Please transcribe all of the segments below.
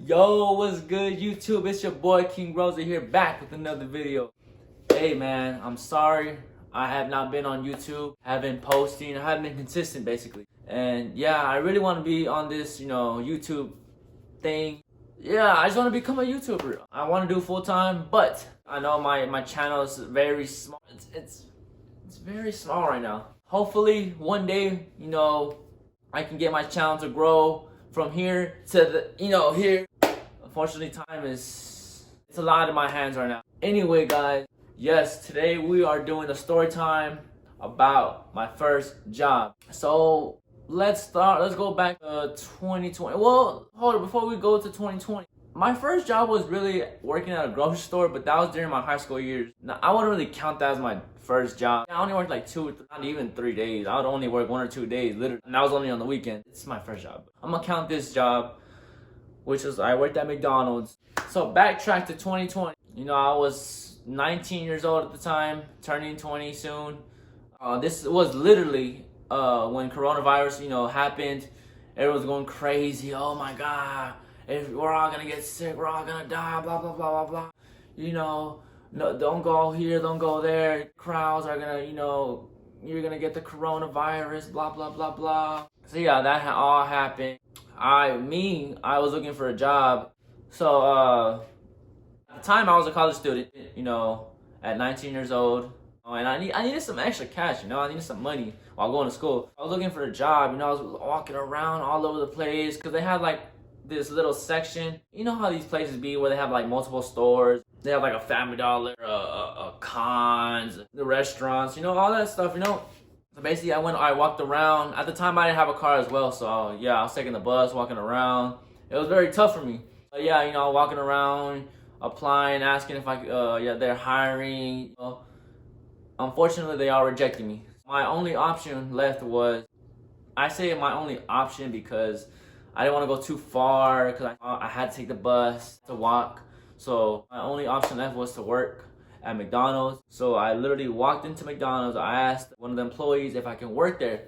Yo, what's good, YouTube? It's your boy King Rosa here, back with another video. Hey man, I'm sorry I have not been on YouTube. I haven't been posting. I haven't been consistent basically. And yeah, I really want to be on this, YouTube thing. Yeah, I just want to become a YouTuber. I want to do full time, but I know my channel is very small. It's very small right now. Hopefully one day, I can get my channel to grow from here to here. Unfortunately, it's a lot in my hands right now. Anyway, guys, yes, today we are doing a story time about my first job. So let's go back to 2020. Well, hold on, before we go to 2020. My first job was really working at a grocery store, but that was during my high school years. Now, I wouldn't really count that as my first job. I only worked like not even 3 days. I would only work 1 or 2 days, literally. And that was only on the weekend. It's my first job. I'm gonna count this job, which is I worked at McDonald's. So backtrack to 2020. I was 19 years old at the time, turning 20 soon. This was literally when coronavirus, happened. Everyone was going crazy. Oh my God. If we're all gonna get sick, we're all gonna die, blah, blah, blah, blah, blah. No, don't go here, don't go there. Crowds are gonna, you're gonna get the coronavirus, blah, blah, blah, blah. So yeah, that all happened. I was looking for a job. So, at the time I was a college student, at 19 years old. And I needed some extra cash, I needed some money while going to school. I was looking for a job, I was walking around all over the place because they had like this little section. You know how these places be where they have like multiple stores. They have like a Family Dollar, a Cons, the restaurants, all that stuff, So basically I walked around. At the time I didn't have a car as well, so yeah, I was taking the bus, walking around. It was very tough for me. But yeah, walking around, applying, asking if they're hiring. Unfortunately, they all rejected me. My only option left was, I say my only option because I didn't want to go too far because I had to take the bus to walk. So my only option left was to work at McDonald's. So I literally walked into McDonald's. I asked one of the employees if I can work there.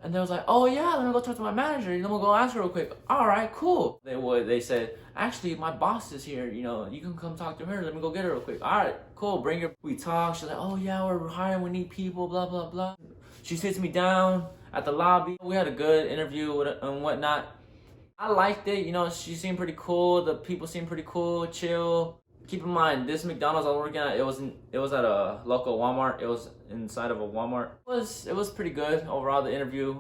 And they was like, oh yeah, let me go talk to my manager. Then we'll go ask her real quick. All right, cool. They said, actually, my boss is here. You can come talk to her. Let me go get her real quick. All right, cool. Bring her. We talk. She's like, oh yeah, we're hiring. We need people, blah, blah, blah. She sits me down at the lobby. We had a good interview and whatnot. I liked it. She seemed pretty cool. The people seemed pretty cool, chill. Keep in mind, this McDonald's I was working at, it was at a local Walmart. It was inside of a Walmart. It was pretty good overall, the interview.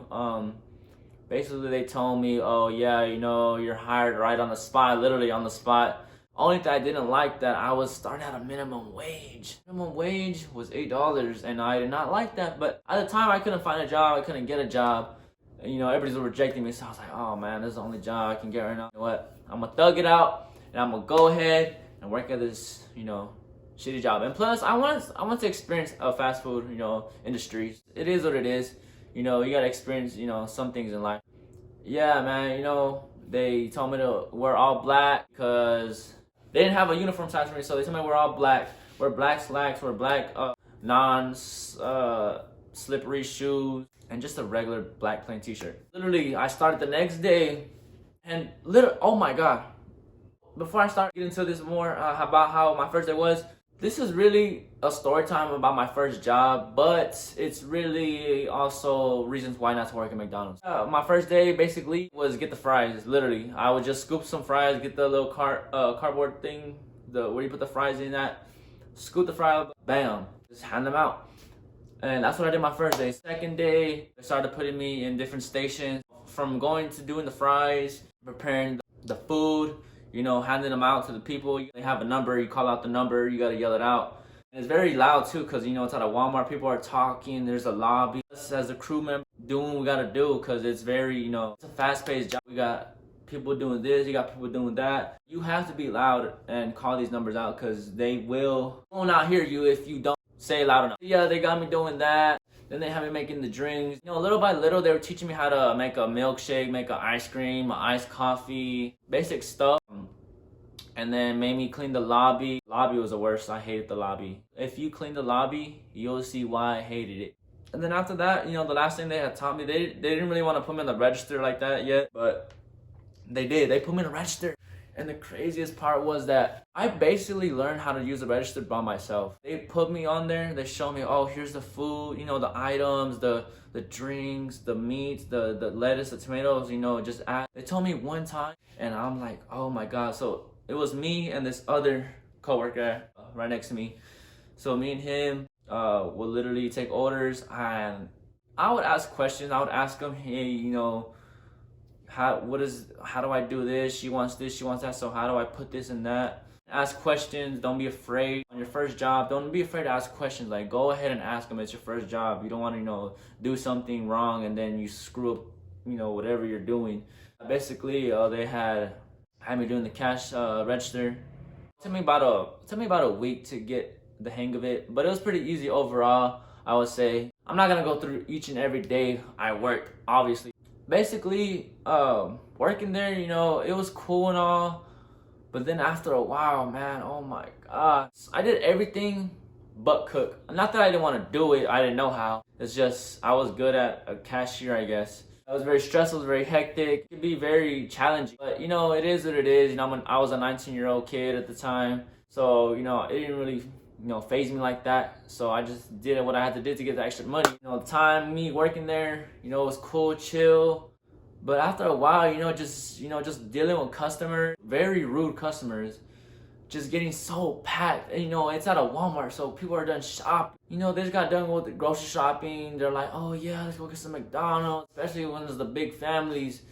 Basically they told me, oh yeah, you're hired right on the spot, literally on the spot. Only thing I didn't like that I was starting at a minimum wage. Minimum wage was $8 and I did not like that. But at the time I couldn't find a job, I couldn't get a job. Everybody's rejecting me, so I was like, oh man, this is the only job I can get right now. You know what? I'm gonna thug it out and I'm gonna go ahead and work at this, shitty job. And plus, I want to experience a fast food, industry. It is what it is. You gotta experience, some things in life. Yeah, man, they told me to wear all black because they didn't have a uniform size for me, so they told me to wear all black. Wear black slacks, wear black slippery shoes, and just a regular black plain t-shirt. Literally, I started the next day, and oh my God. Before I start getting into this more about how my first day was, this is really a story time about my first job, but it's really also reasons why not to work at McDonald's. My first day basically was get the fries, literally. I would just scoop some fries, get the little cardboard thing, where you put the fries in that, scoop the fries, bam, just hand them out. And that's what I did my first day. Second day, they started putting me in different stations. From going to doing the fries, preparing the food, handing them out to the people. They have a number, you call out the number, you gotta yell it out. And it's very loud too, because it's at a Walmart, people are talking, there's a lobby. Us as a crew member doing what we gotta do, because it's very, it's a fast-paced job. We got people doing this, you got people doing that. You have to be loud and call these numbers out, because they will not hear you if you don't say it loud enough. Yeah, they got me doing that. Then they had me making the drinks. Little by little, they were teaching me how to make a milkshake, make an ice cream, an iced coffee, basic stuff. And then made me clean the lobby. Lobby was the worst. I hated the lobby. If you clean the lobby, you'll see why I hated it. And then after that, the last thing they had taught me, they didn't really want to put me in the register like that yet, but they did. They put me in the register. And the craziest part was that I basically learned how to use the register by myself. They put me on there, they show me, oh, here's the food, you know, the items, the drinks, the meats, the lettuce, the tomatoes, you know, just add. They told me one time, and I'm like, oh my God. So it was me and this other coworker right next to me. So me and him would literally take orders, and I would ask questions. I would ask him, hey, you know, how do I do this? She wants this, she wants that, so how do I put this and that? Ask questions. Don't be afraid. On your first job, don't be afraid to ask questions. Like, go ahead and ask them. It's your first job. You don't want to, you know, do something wrong and then you screw up, you know, whatever you're doing. Basically, they had me doing the cash register. It took me about a week to get the hang of it, but it was pretty easy overall, I would say. I'm not gonna go through each and every day I worked, obviously. Basically, working there, you know, it was cool and all, but then after a while, man, oh my God, I did everything but cook. Not that I didn't want to do it, I didn't know how. It's just I was good at a cashier, I guess. It was very stressful, it was very hectic. It could be very challenging, but you know, it is what it is. You know, I was a 19-year-old kid at the time, so you know, it didn't really, you know, phase me like that. So I just did what I had to do to get the extra money. You know, the time me working there, you know, it was cool, chill. But after a while, you know, just dealing with customers, very rude customers, just getting so packed. And, you know, it's at a Walmart, so people are done shopping. You know, they just got done with the grocery shopping. They're like, oh yeah, let's go get some McDonald's. Especially when there's the big families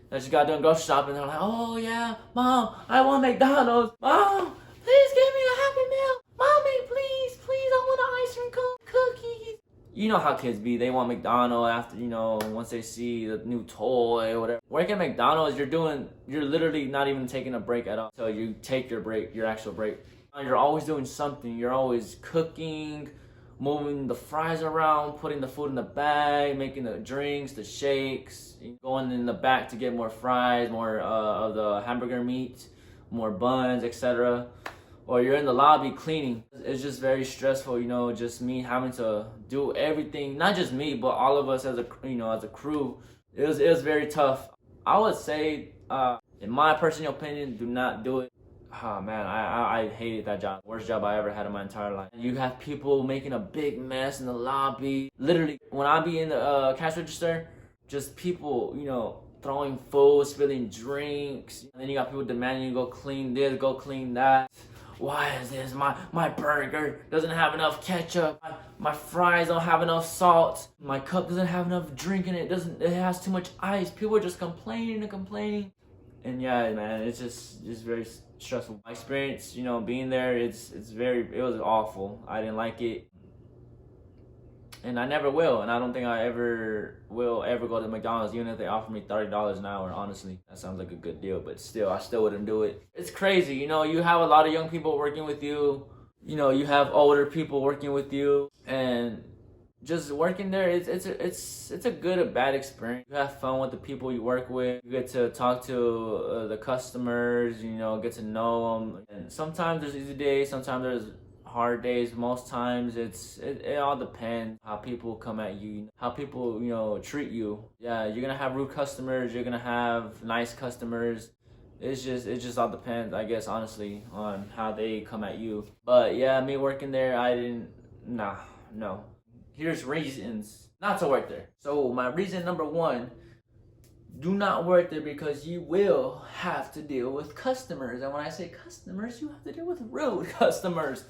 that just got done grocery shopping. They're like, oh yeah, Mom, I want McDonald's. Mom, please give me a Happy Meal. Mommy, please, I want an ice cream cookies. You know how kids be. They want McDonald's after, you know, once they see the new toy or whatever. Working at McDonald's, you're literally not even taking a break at all. So you take your break, your actual break. You're always doing something. You're always cooking, moving the fries around, putting the food in the bag, making the drinks, the shakes, going in the back to get more fries, more of the hamburger meat, more buns, etc. Or you're in the lobby cleaning. It's just very stressful, you know, just me having to do everything, not just me, but all of us as a, you know, as a crew. It was very tough. I would say, in my personal opinion, do not do it. Oh man, I hated that job. Worst job I ever had in my entire life. You have people making a big mess in the lobby. Literally, when I be in the cash register, just people, you know, throwing food, spilling drinks. And then you got people demanding you go clean this, go clean that. Why is this? My burger doesn't have enough ketchup. My fries don't have enough salt. My cup doesn't have enough drink in it. It has too much ice. People are just complaining and complaining. And yeah, man, it's just very stressful. My experience, you know, being there, it was awful. I didn't like it. And I never will, and I don't think I will ever go to McDonald's, even if they offer me $30 an hour, honestly. That sounds like a good deal, but still, I still wouldn't do it. It's crazy, you know, you have a lot of young people working with you, you know, you have older people working with you, and just working there, it's a good or bad experience. You have fun with the people you work with, you get to talk to the customers, you know, get to know them, and sometimes there's easy days, sometimes there's hard days. Most times it all depends how people come at you, how people, you know, treat you. Yeah, you're gonna have rude customers, you're gonna have nice customers. It just all depends, I guess, honestly, on how they come at you. But yeah, me working there, no. Here's reasons not to work there. So my reason number one, do not work there because you will have to deal with customers. And when I say customers, you have to deal with rude customers.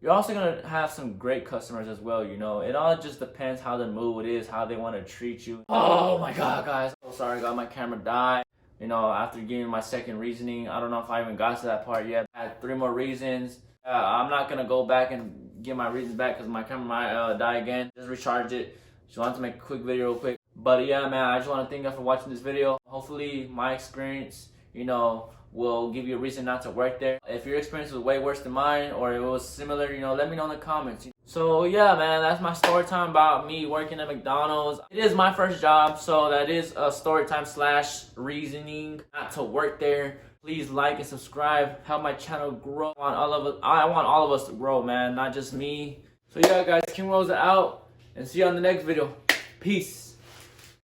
You're also gonna have some great customers as well, you know. It all just depends how the mood is, how they want to treat you. Oh my God, guys. So sorry, my camera died. You know, after giving my second reasoning, I don't know if I even got to that part yet. I had 3 more reasons. I'm not gonna go back and get my reasons back because my camera might die again. Just recharge it. Just wanted to make a quick video real quick. But yeah, man, I just want to thank you for watching this video. Hopefully my experience, you know, will give you a reason not to work there. If your experience was way worse than mine or it was similar, you know, let me know in the comments. So yeah, man, that's my story time about me working at McDonald's. It is my first job, so that is a story time / reasoning not to work there. Please like and subscribe, help my channel grow. I want all of us to grow, man, not just me. So yeah, guys, King Rosa out, and see you on the next video. Peace.